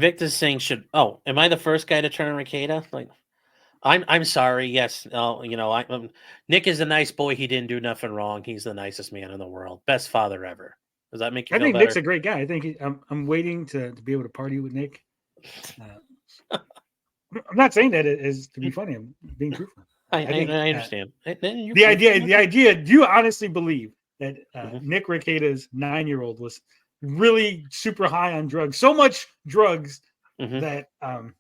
Victor Singh should. Oh, am I the first guy to turn on Rekieta? Like, I'm sorry. Yes, Nick is a nice boy. He didn't do nothing wrong. He's the nicest man in the world. Best father ever. Does that make you I feel think better? Nick's a great guy. I think I'm waiting to be able to party with Nick. I'm not saying that as to be funny. I'm being truthful. I think understand. the idea. Do you honestly believe that Nick Rekieta's 9-year-old was really super high on drugs? So much drugs that an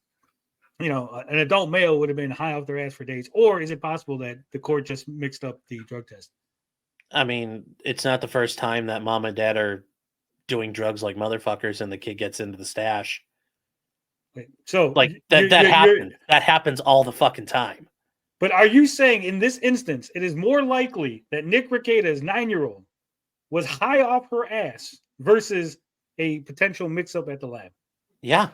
adult male would have been high off their ass for days. Or is it possible that the court just mixed up the drug test? I mean, it's not the first time that mom and dad are doing drugs like motherfuckers and the kid gets into the stash. So like that happens all the fucking time. But are you saying in this instance, it is more likely that Nick Rekieta's 9-year-old was high off her ass versus a potential mix-up at the lab? Yeah.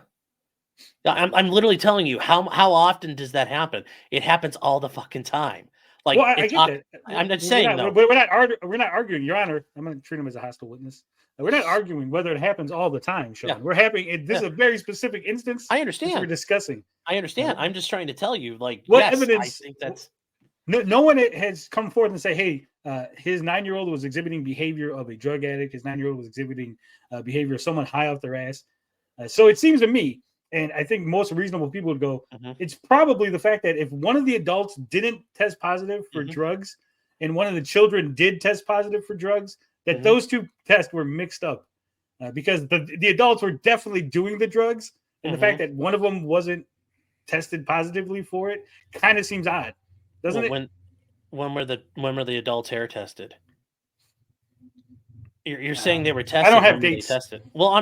I'm literally telling you, how often does that happen? It happens all the fucking time. Like, well, I get that. I'm not saying though. We're not arguing, Your Honor. I'm going to treat him as a hostile witness. We're not arguing whether it happens all the time, Sean. Yeah. We're having this is a very specific instance. I understand. We're discussing. I understand. I'm just trying to tell you, like, what yes, evidence? I think that's no one has come forward and say, hey, his 9-year-old was exhibiting behavior of a drug addict. His 9-year-old was exhibiting behavior of someone high off their ass. So it seems to me, and I think most reasonable people would go, it's probably the fact that if one of the adults didn't test positive for drugs and one of the children did test positive for drugs, that those two tests were mixed up because the adults were definitely doing the drugs. And the fact that one of them wasn't tested positively for it kind of seems odd, doesn't it? When were the adults hair tested? You're saying they were tested. I don't have dates. Tested. Well,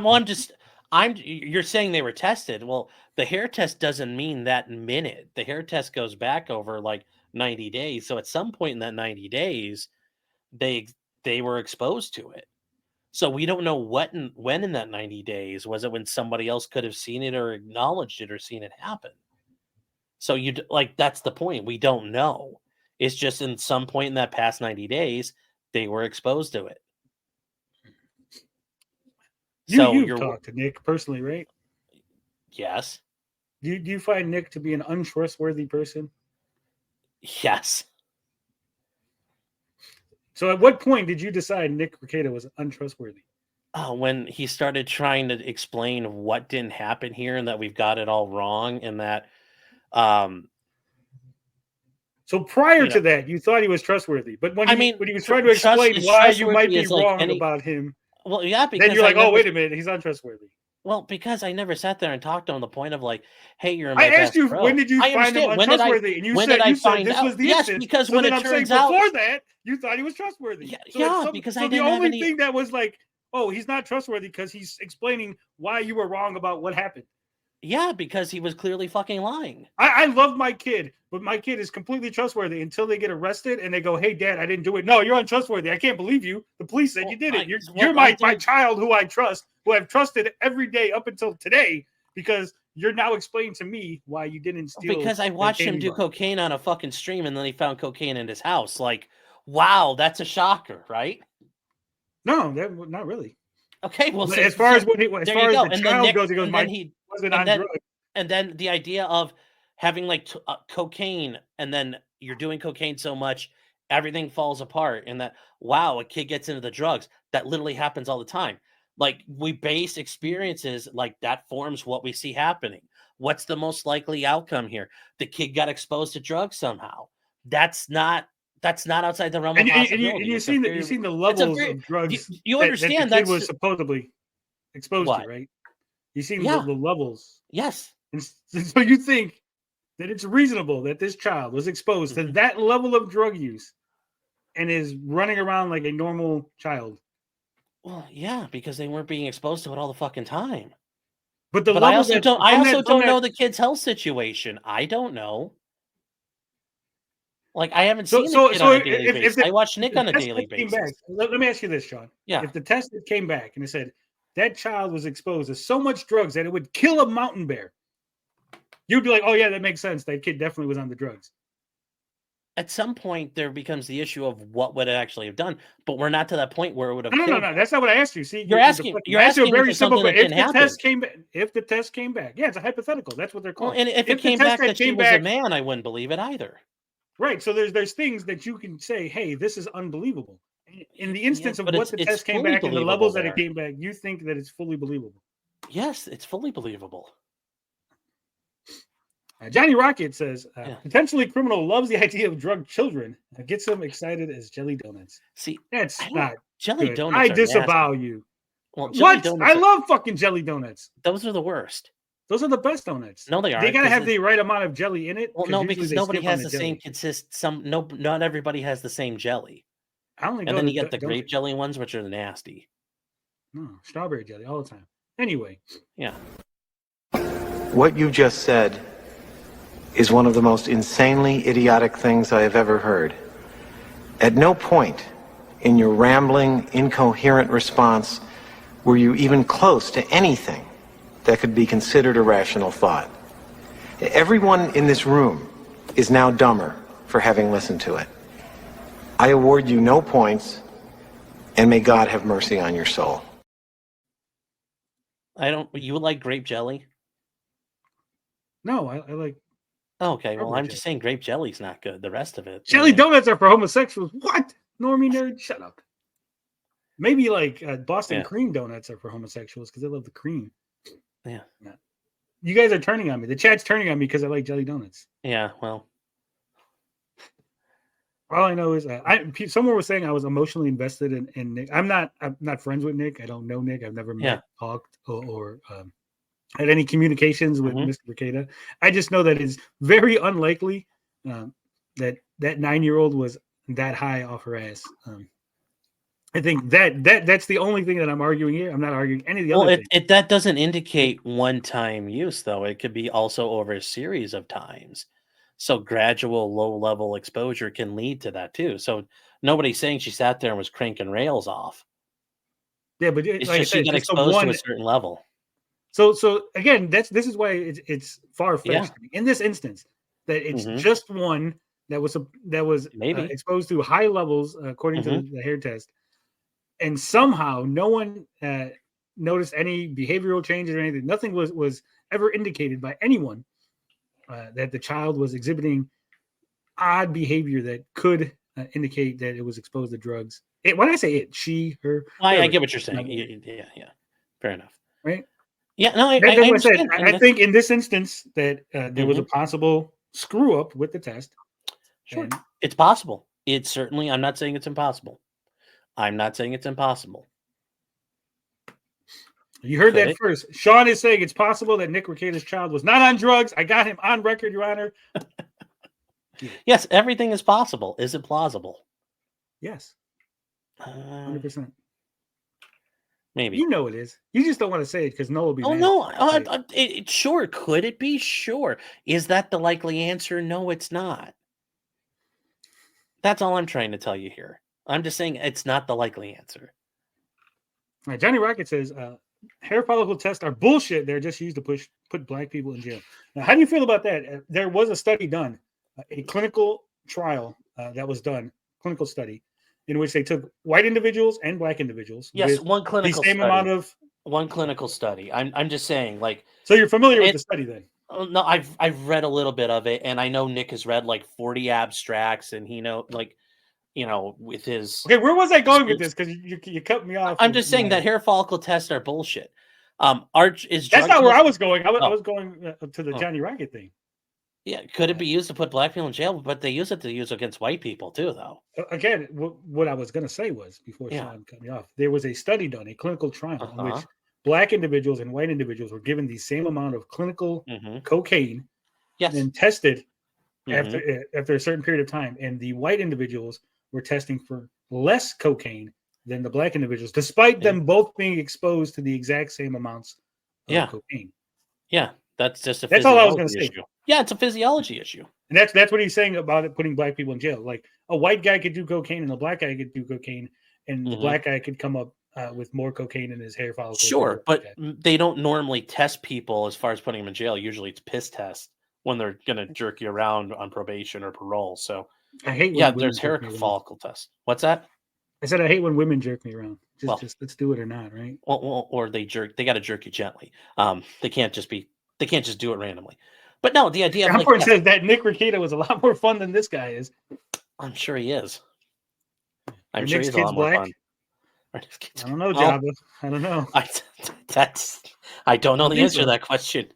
you're saying they were tested. Well, the hair test doesn't mean that minute. The hair test goes back over like 90 days. So at some point in that 90 days, they were exposed to it. So we don't know when in that 90 days. Was it when somebody else could have seen it or acknowledged it or seen it happen? So that's the point. We don't know. It's just in some point in that past 90 days, they were exposed to it. You've talked to Nick personally, right? Yes. Do you find Nick to be an untrustworthy person? Yes. So at what point did you decide Nick Rekieta was untrustworthy? When he started trying to explain what didn't happen here and that we've got it all wrong and that so prior to that, you thought he was trustworthy. But when he was trying to explain why you might be wrong about him, well, yeah, because then you're like, oh, wait a minute, he's untrustworthy. Well, because I never sat there and talked to him on the point of like, hey, you're my I asked you, when did you find him untrustworthy? And you said this was the instance. Because when it turns out before that, you thought he was trustworthy. Because I didn't the only thing that was like, oh, he's not trustworthy because he's explaining why you were wrong about what happened. Yeah, because he was clearly fucking lying. I love my kid, but my kid is completely trustworthy until they get arrested and they go, hey, Dad, I didn't do it. No, you're untrustworthy. I can't believe you. The police said you did it. You're my child who I trust, who I've trusted every day up until today, because you're now explaining to me why you didn't steal. Because I watched him do cocaine on a fucking stream and then he found cocaine in his house. Like, wow, that's a shocker, right? No, not really. Okay, well, as far as the child goes, he goes, and then the idea of having like cocaine, and then you're doing cocaine so much, everything falls apart, and that, wow, a kid gets into the drugs. That literally happens all the time. Like, we base experiences like that forms what we see happening. What's the most likely outcome here? The kid got exposed to drugs somehow. That's not outside the realm of possibility. And you've seen the levels of drugs. You understand that the kid was supposedly exposed to, right? You've seen the levels. Yes. And so you think that it's reasonable that this child was exposed to that level of drug use and is running around like a normal child? Well, yeah, because they weren't being exposed to it all the fucking time. But I also don't know the kid's health situation. I don't know. Like, I haven't seen the kid on a daily basis. I watch Nick on a daily basis. Let me ask you this, Sean. Yeah. If the test came back and it said that child was exposed to so much drugs that it would kill a mountain bear, you'd be like, oh, yeah, that makes sense. That kid definitely was on the drugs. at some point there becomes the issue of what would it actually have done, but we're not to that point where it would have No, killed him. that's not what I asked you. See, You're deflecting. you're I asked you a asking me very for simple something that question. didn't happen. If the test came back, yeah, it's a hypothetical. That's what they're Well, called. and if it the came test back that she was a man, I wouldn't believe it either. Right. So there's things that you can say, hey, this is unbelievable. In the instance of but what the it's test came fully back and the believable levels that there. it came back, you think that it's fully believable. Yes, it's fully believable. Johnny Rocket says, Yeah. potentially criminal loves the idea of drug children. Gets them excited as jelly donuts. See, that's not jelly good. donuts. I are disavow nasty. you. Well, what? I love fucking jelly donuts. Those are the worst. Those are the best donuts. No, they aren't. They gotta have the right amount of jelly in it. Well, no, because nobody has the same not everybody has the same jelly. I only and then you get the grape jelly ones, which are nasty. No, strawberry jelly all the time. Anyway. Yeah. What you just said is one of the most insanely idiotic things I have ever heard. At no point in your rambling, incoherent response were you even close to anything that could be considered a rational thought. Everyone in this room is now dumber for having listened to it. I award you no points, and may God have mercy on your soul. You like grape jelly? No, I like. Oh, okay, well, I'm just saying grape jelly's not good. The rest of it. Jelly donuts are for homosexuals. What? Normie nerd, shut up. Maybe like Boston cream donuts are for homosexuals because they love the cream. Yeah. You guys are turning on me. The chat's turning on me because I like jelly donuts. Yeah, well. All I know is someone was saying I was emotionally invested in Nick. I'm not friends with Nick. I don't know Nick. I've never met, talked, or had any communications with Mr. Rekieta. I just know that it's very unlikely that 9-year-old was that high off her ass. I think that's the only thing that I'm arguing here. I'm not arguing any of the other things. That doesn't indicate one-time use, though. It could be also over a series of times. So gradual low-level exposure can lead to that too. So nobody's saying she sat there and was cranking rails off. Yeah, but it's just she got exposed to a certain level. So again, this is why it's far-fetched in this instance that it's just one that was exposed to high levels according to the hair test, and somehow no one noticed any behavioral changes or anything. Nothing was ever indicated by anyone that the child was exhibiting odd behavior that could indicate that it was exposed to drugs. When I say it, she, her. I get what you're saying. Yeah. Fair enough. Right? Yeah, no, I understand. I think in this instance that there was a possible screw up with the test. Sure. It's possible. It's certainly, I'm not saying it's impossible. I'm not saying it's impossible. You heard that first. Sean is saying it's possible that Nick Rekieta's child was not on drugs. I got him on record, Your Honor. Yes, everything is possible. Is it plausible? Yes. 100%. Maybe. You know it is. You just don't want to say it because Noah will be mad. No. Sure. Could it be? Sure. Is that the likely answer? No, it's not. That's all I'm trying to tell you here. I'm just saying it's not the likely answer. All right, Johnny Rocket says, hair follicle tests are bullshit. They're just used to put black people in jail. Now, how do you feel about that? There was a study done, a clinical trial that was done, clinical study, in which they took white individuals and black individuals. Yes, one clinical the same study. amount of one clinical study. I'm just saying, like. So you're familiar with the study then? No, I've read a little bit of it, and I know Nick has read like 40 abstracts, and he with his. Okay, where was I going with this? Because you cut me off. I'm just saying that hair follicle tests are bullshit. Arch is. That's not where I was going. I was going to the Johnny Rocket thing. Yeah, could it be used to put black people in jail? But they use it to use against white people too, though. Again, what I was going to say was before Sean cut me off. There was a study done, a clinical trial, in which black individuals and white individuals were given the same amount of clinical cocaine, and tested after a certain period of time. And the white individuals were testing for less cocaine than the black individuals, despite them both being exposed to the exact same amounts of cocaine. Yeah, that's just that's all I was going to say. Yeah, it's a physiology issue. And that's what he's saying about it putting black people in jail. Like a white guy could do cocaine and a black guy could do cocaine, and the black guy could come up with more cocaine in his hair follicles. Sure, but they don't normally test people as far as putting them in jail. Usually it's piss tests when they're going to jerk you around on probation or parole. So I hate when Yeah, women there's hair jerk me around. follicle test. What's that? I said I hate when women jerk me around. Well- Just let's do it or not, right? Or they got to jerk you gently. They can't just do it randomly. But no, the idea of like, Important yeah, says that Nick Rekieta was a lot more fun than this guy is. I'm sure he is. I'm Are sure Nick's he's a lot kids more black? fun. I don't know, Well, Jabba. I don't know. I don't know I the think answer to so. that question.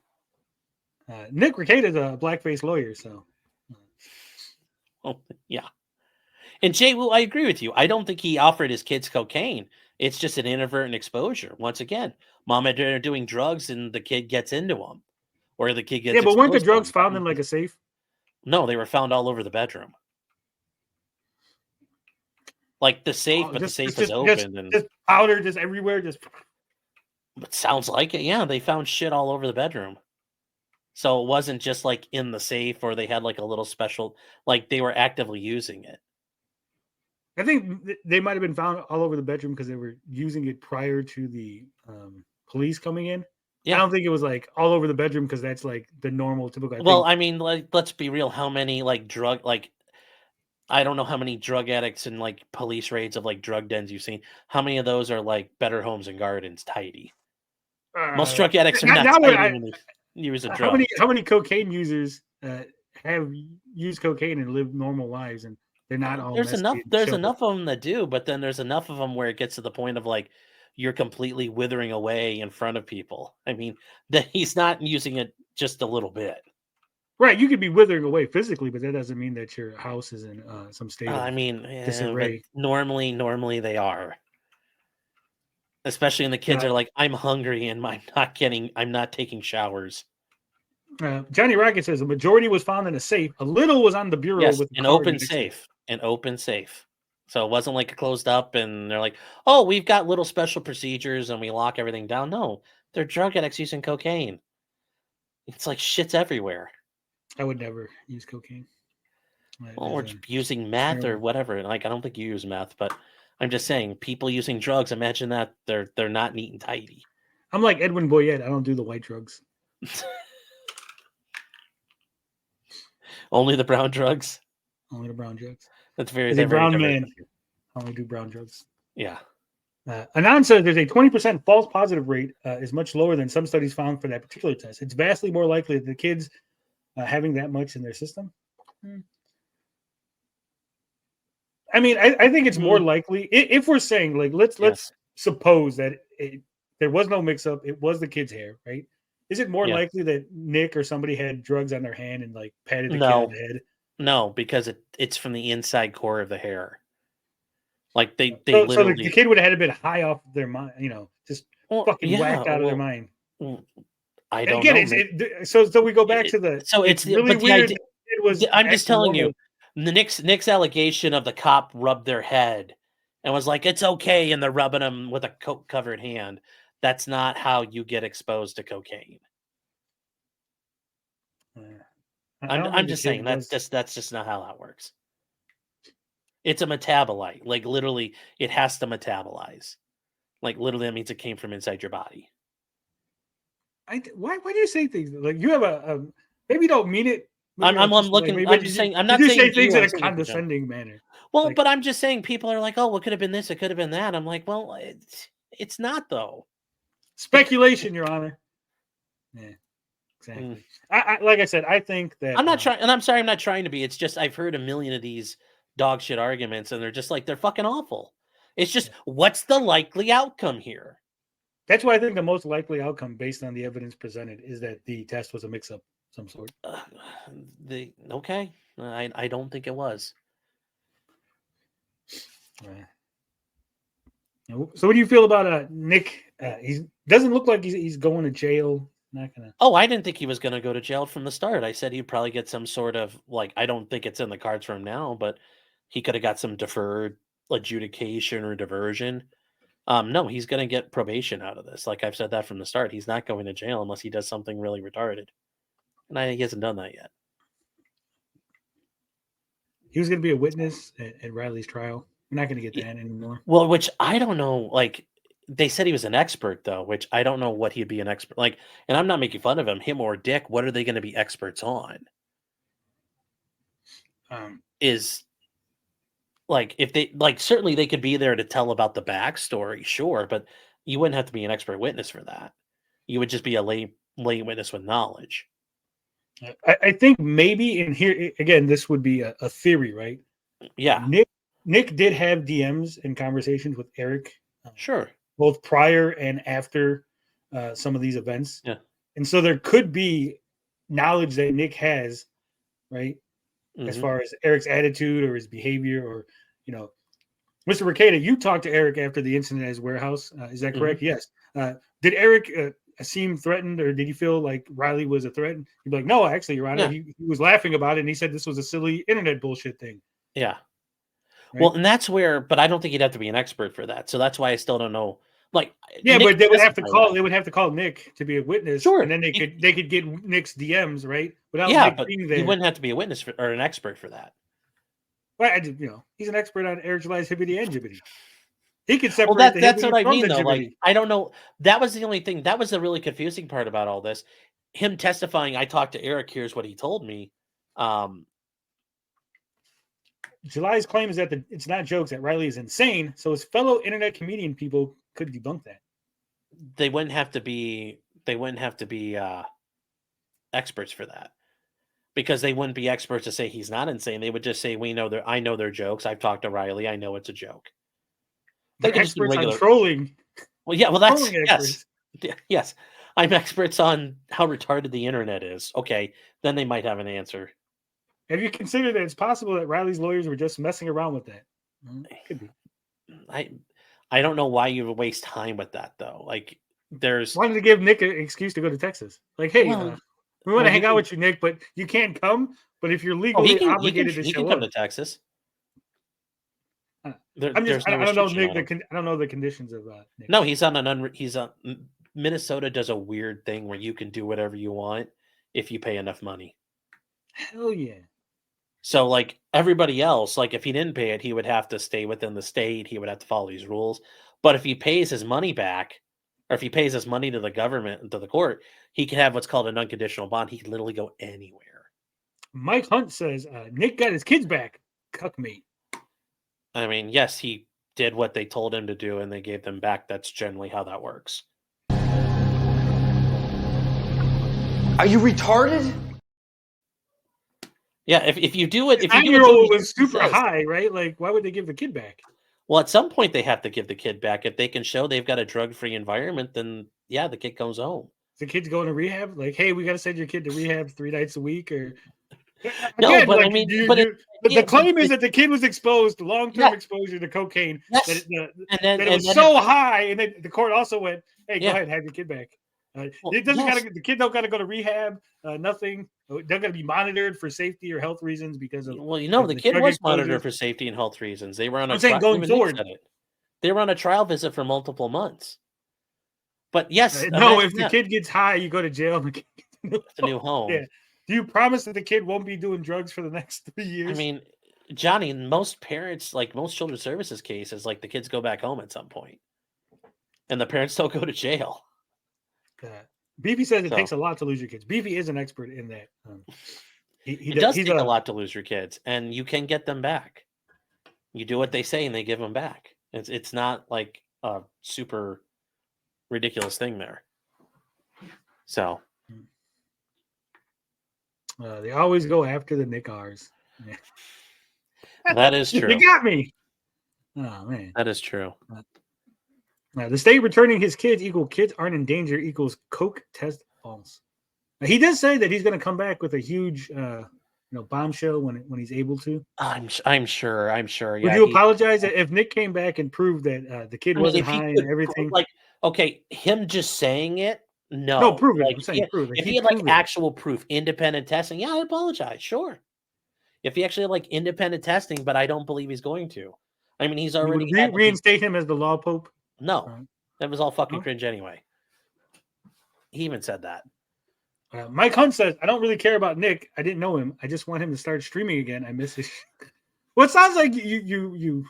Nick Rekieta is a blackface lawyer, so Oh, yeah. And Jay, well, I agree with you. I don't think he offered his kids cocaine. It's just an inadvertent exposure. Once again, mom and dad are doing drugs, and the kid gets into them, or the kid gets yeah. But weren't the exposed to drugs 'em. found in like a safe? No, they were found all over the bedroom. Like the safe, Oh, but the safe is open, and just powder, just everywhere, just. it sounds like it. Yeah, they found shit all over the bedroom. So it wasn't just like in the safe, or they had like a little special, like they were actively using it. I think they might have been found all over the bedroom because they were using it prior to the police coming in. Yeah. I don't think it was like all over the bedroom because that's like the normal, typical. Well, I mean, like, let's be real. How many I don't know how many drug addicts and like police raids of like drug dens you've seen. How many of those are like Better Homes and Gardens tidy? Most drug addicts are not tidy when they use a drug. How many cocaine users have used cocaine and live normal lives, and they're not all. There's enough. messy and There's chill? enough of them that do, but then there's enough of them where it gets to the point of like you're completely withering away in front of people. I mean, that he's not using it just a little bit. Right, you could be withering away physically, but that doesn't mean that your house is in some state. I Of mean, disarray. but normally they are. Especially when the kids are like, I'm hungry and I'm not taking showers. Johnny Rocket says a majority was found in a safe. A little was on the bureau Yes, with an open safe. An open safe. So it wasn't like it closed up and they're like, oh, we've got little special procedures and we lock everything down. No, they're drug addicts using cocaine. It's like shit's everywhere. I would never use cocaine. Or using meth or whatever. Like, I don't think you use meth, but I'm just saying, people using drugs, imagine that they're not neat and tidy. I'm like Edwin Boyette. I don't do the white drugs. Only the brown drugs. Only the brown drugs. That's very. As a brown very man, I only do brown drugs. Yeah. Anand says there's a 20% false positive rate is much lower than some studies found for that particular test. It's vastly more likely that the kids having that much in their system. I mean, I think it's more likely if we're saying like let's suppose that there was no mix-up. It was the kid's hair, right? Is it more likely that Nick or somebody had drugs on their hand and like patted the kid on the head? No, because it's from the inside core of the hair. Like they so literally. The kid would have had a bit high off their mind, just fucking whacked out of their mind. I don't know. So we go back to the. So it's really weird. I'm just telling you, the Nick's allegation of the cop rubbed their head and was like, "It's okay," and they're rubbing them with a coke-covered hand. That's not how you get exposed to cocaine. I'm just saying that's just not how that works. It's a metabolite. Like literally, it has to metabolize. Like literally, that means it came from inside your body. Why do you say things like you have a maybe you don't mean it? I'm looking. I'm just saying. I'm not saying say things in a condescending manner. Well, but I'm just saying people are like, oh, it could have been this, it could have been that. I'm like, well, it's not though. Speculation, Your Honor. Yeah, exactly. I like I said, I think that I'm not trying, and I'm sorry, I'm not trying to be. It's just I've heard a million of these dog shit arguments, and they're just like they're fucking awful. It's just what's the likely outcome here? That's why I think the most likely outcome, based on the evidence presented, is that the test was a mix-up of some sort. Okay, I don't think it was. So, what do you feel about Nick? He doesn't look like he's going to jail. Not gonna. Oh, I didn't think he was going to go to jail from the start. I said he'd probably get some sort of like. I don't think it's in the cards for him now, but he could have got some deferred adjudication or diversion. No, he's going to get probation out of this. Like I've said that from the start. He's not going to jail unless he does something really retarded. And he hasn't done that yet. He was going to be a witness at Riley's trial. We're not going to get that anymore. Well, which I don't know. Like they said he was an expert, though, which I don't know what he'd be an expert. Like, and I'm not making fun of him or Dick. What are they going to be experts on? Is like if they like certainly they could be there to tell about the backstory, sure, but you wouldn't have to be an expert witness for that. You would just be a lay witness with knowledge. I think maybe in here again, this would be a theory, right? Yeah, Nick did have DMs and conversations with Eric, sure. both prior and after some of these events. Yeah. And so there could be knowledge that Nick has, right? As far as Eric's attitude or his behavior, or, Mr. Rekieta, you talked to Eric after the incident at his warehouse. Is that correct? Yes. Did Eric seem threatened, or did you feel like Riley was a threat? You'd be like, no, actually, Your Honor, he was laughing about it, and he said this was a silly internet bullshit thing. Yeah. Right? Well, and that's where, but I don't think you'd have to be an expert for that. So that's why I still don't know. Like, yeah, Nick but they would have to testified call. that. They would have to call Nick to be a witness, Sure. and then they could get Nick's DMs, right? Without Yeah, Nick but being you there. wouldn't have to be a witness or an expert for that. Well, he's an expert on Eric July's hibbity and jibbity. He could separate Well, the that's hibbity what I from mean, the though. jibbity. Like, I don't know. That was the only thing. That was the really confusing part about all this. Him testifying, I talked to Eric. Here's what he told me. July's claim is that it's not jokes, that Riley is insane. So his fellow internet comedian people could debunk that. They wouldn't have to be. They wouldn't have to be experts for that, because they wouldn't be experts to say he's not insane. They would just say, "We know I know their jokes. I've talked to Riley. I know it's a joke." They They're could just be experts on regular. trolling. Well, yeah. Well, that's Trolling yes, experts. yes. I'm experts on how retarded the internet is. Okay, then they might have an answer. Have you considered that it's possible that Riley's lawyers were just messing around with that? Could be. I don't know why you would waste time with that, though. Like, there's wanted to give Nick an excuse to go to Texas. Like, hey, we want to hang out with you, Nick, but you can't come. But if you're legally obligated to show up, he can come to Texas. I don't know, Nick. I don't know the conditions of Nick. No, he's on Minnesota does a weird thing where you can do whatever you want if you pay enough money. Hell yeah. So, like, everybody else, like, if he didn't pay it, he would have to stay within the state. He would have to follow these rules. But if he pays his money back, or if he pays his money to the government, to the court, he can have what's called an unconditional bond. He can literally go anywhere. Mike Hunt says Nick got his kids back. Cuck me. I mean, yes, he did what they told him to do, and they gave them back. That's generally how that works. Are you retarded? Yeah, if you do it, if you do 9-year-old was super high, right? Like, why would they give the kid back? Well, at some point they have to give the kid back. If they can show they've got a drug-free environment, then yeah, the kid comes home. The kid's going to rehab. Like, hey, we got to send your kid to rehab 3 nights a week, or no, again, but like, I mean, the claim is that the kid was exposed to long-term exposure to cocaine. Yes. That it was so high, and then the court also went, "Hey, go ahead, have your kid back." It doesn't gotta. The kid don't got to go to rehab. Nothing. They're going to be monitored for safety or health reasons because of. Well, the kid was monitored for safety and health reasons. They were on a trial. Going forward, they were on a trial visit for multiple months. But yes, no. If the kid gets high, you go to jail. It's a new home. Yeah. Do you promise that the kid won't be doing drugs for the next 3 years? I mean, Johnny, most parents, like most children's services cases, like the kids go back home at some point, and the parents don't go to jail. Beefy says it takes a lot to lose your kids. Beefy is an expert in that. It does take a lot to lose your kids, and you can get them back. You do what they say, and they give them back. It's not like a super ridiculous thing there. So they always go after the Nick R's. Yeah. That is true. You got me. Oh man, that is true. The state returning his kids equal kids aren't in danger equals Coke test false. Now, he does say that he's going to come back with a huge, bombshell when he's able to. I'm sure. Yeah, would you apologize if Nick came back and proved that the kid wasn't high and everything? Like, okay, him just saying it. No, prove it. Like, I'm saying prove it. If he had like actual proof, independent testing, yeah, I apologize. Sure. If he actually had like independent testing, but I don't believe he's going to. I mean, he's already reinstate him as the law pope. No, that was all fucking cringe anyway. He even said that. Mike Hunt says, I don't really care about Nick. I didn't know him. I just want him to start streaming again. I miss it. Well, it sounds like you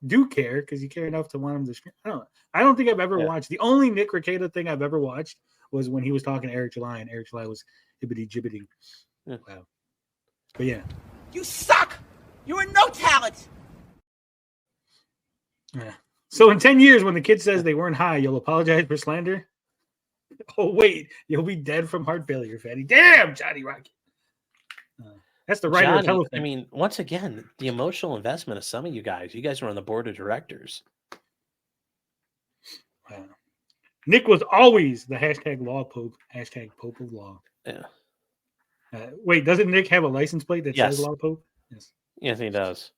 do care because you care enough to want him to stream. I don't think I've ever watched. The only Nick Rekieta thing I've ever watched was when he was talking to Eric July, and Eric July was hibbity-jibbiting. Yeah. Wow. But yeah. You suck! You are no talent! Yeah. So in 10 years, when the kid says they weren't high, you'll apologize for slander? Oh, wait. You'll be dead from heart failure, fatty. Damn, Johnny Rocket. That's the writer of Johnny, Telephone. I mean, once again, the emotional investment of some of you guys were on the board of directors. Nick was always the hashtag law pope, hashtag pope of law. Yeah. Wait, doesn't Nick have a license plate that says law pope? Yes. Yes, he does.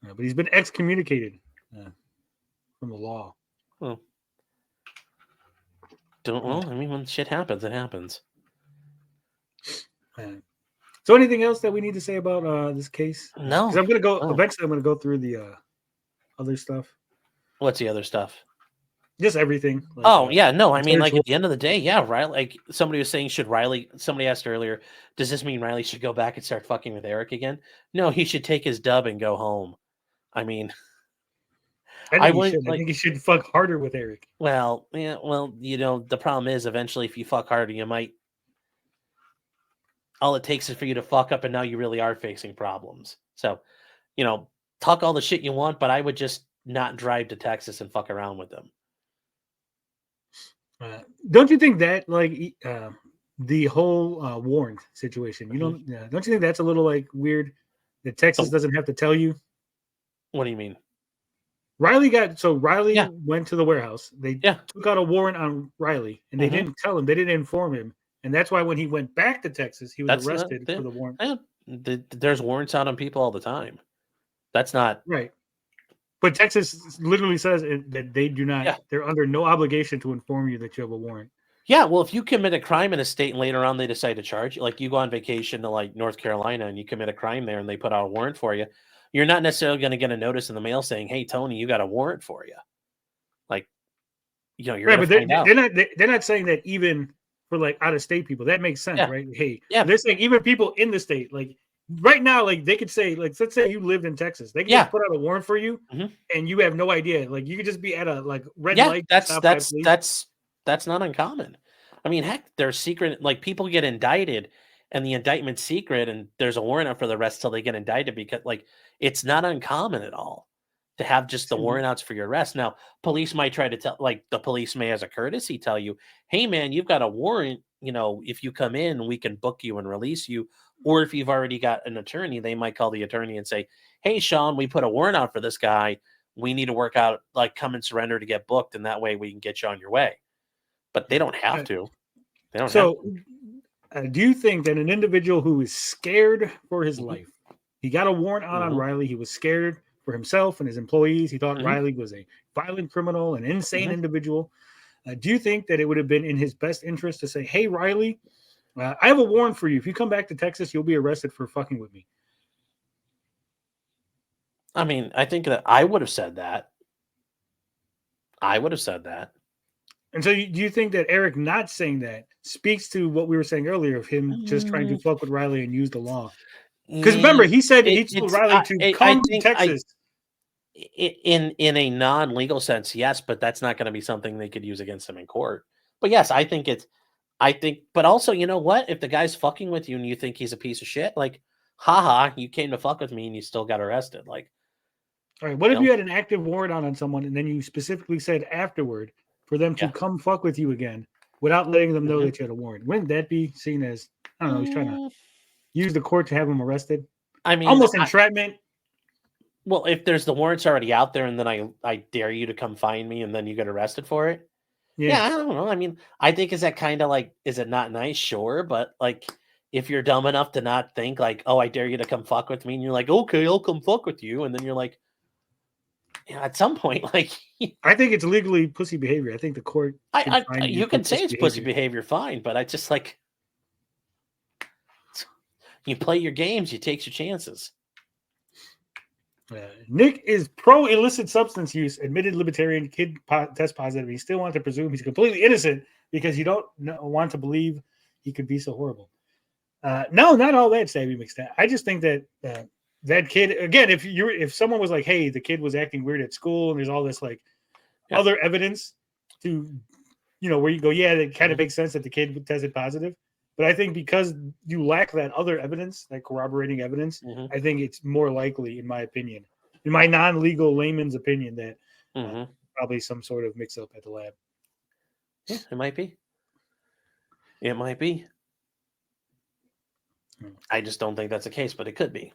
But he's been excommunicated from the law. Well, I mean, when shit happens, it happens. So anything else that we need to say about this case? No. Because I'm going to go, eventually I'm going to go through the other stuff. What's the other stuff? Just everything. Like, I mean, like at the end of the day, Riley, like somebody was saying, somebody asked earlier, does this mean Riley should go back and start fucking with Eric again? No, he should take his dub and go home. I mean, I think he should fuck harder with Eric. Well, yeah, the problem is eventually if you fuck harder, you might, all it takes is for you to fuck up and now you really are facing problems. So, talk all the shit you want, but I would just not drive to Texas and fuck around with them. Don't you think that the whole warrant situation, don't you think that's a little weird that Texas doesn't have to tell you? What do you mean? Riley went to the warehouse. They took out a warrant on Riley and they didn't tell him, they didn't inform him. And that's why when he went back to Texas, he was arrested for the warrant. There's warrants out on people all the time. That's not right. But Texas literally says that they do not, they're under no obligation to inform you that you have a warrant. Yeah, well, if you commit a crime in a state and later on they decide to charge you, like you go on vacation to North Carolina and you commit a crime there and they put out a warrant for you, you're not necessarily going to get a notice in the mail saying, "Hey, Tony, you got a warrant for you." You're right, but they're not saying that even for out of state people. That makes sense, right? Hey, they're saying even people in the state, right now, they could say, let's say you lived in Texas, they can just put out a warrant for you, and you have no idea. You could just be at a red light. That's not uncommon. I mean, heck, there's secret people get indicted, and the indictment's secret, and there's a warrant out for the rest till they get indicted because it's not uncommon at all to have just the warrant outs for your arrest. Now, police might try to tell, the police may, as a courtesy, tell you, "Hey, man, you've got a warrant. If you come in, we can book you and release you." Or if you've already got an attorney, they might call the attorney and say, "Hey, Sean, we put a warrant out for this guy. We need to work out, come and surrender to get booked, and that way we can get you on your way." But they don't have to. They don't have to. Do you think that an individual who is scared for his life, he got a warrant out on Riley, he was scared for himself and his employees, he thought Riley was a violent criminal, an insane individual. Do you think that it would have been in his best interest to say, "Hey, Riley, I have a warrant for you. If you come back to Texas, you'll be arrested for fucking with me"? I mean, I think that I would have said that. And so do you think that Eric not saying that speaks to what we were saying earlier of him just trying to fuck with Riley and use the law? Because remember, he said he told Riley to come to Texas. In a non-legal sense, yes, but that's not going to be something they could use against him in court. But yes, but also, you know what? If the guy's fucking with you and you think he's a piece of shit, haha, you came to fuck with me and you still got arrested. All right, what if you had an active warrant on someone and then you specifically said afterward for them to come fuck with you again without letting them know that you had a warrant? Wouldn't that be seen as, I don't know, he's trying to use the court to have him arrested? I mean, almost entrapment. Well, if there's the warrants already out there and then I dare you to come find me and then you get arrested for it. Yeah, I don't know. I mean, I think is that kind of is it not nice? Sure. But if you're dumb enough to not think "Oh, I dare you to come fuck with me," and you're "Okay, I'll come fuck with you." And then you're at some point, I think it's legally pussy behavior. I think the court, you can say it's pussy behavior, fine. But I just you play your games, you take your chances. Nick is pro illicit substance use, admitted libertarian, kid test positive. He still wants to presume he's completely innocent because you don't want to believe he could be so horrible. No, not all that, Stabby McStat. I just think that that kid, again, if someone was "Hey, the kid was acting weird at school," and there's all this other evidence to, where you go, yeah, it kind of makes sense that the kid tested positive. But I think because you lack that other evidence, that corroborating evidence, I think it's more likely, in my opinion, in my non-legal layman's opinion, that Hmm. probably some sort of mix-up at the lab. Yeah, it might be. It might be. Hmm. I just don't think that's the case, but it could be.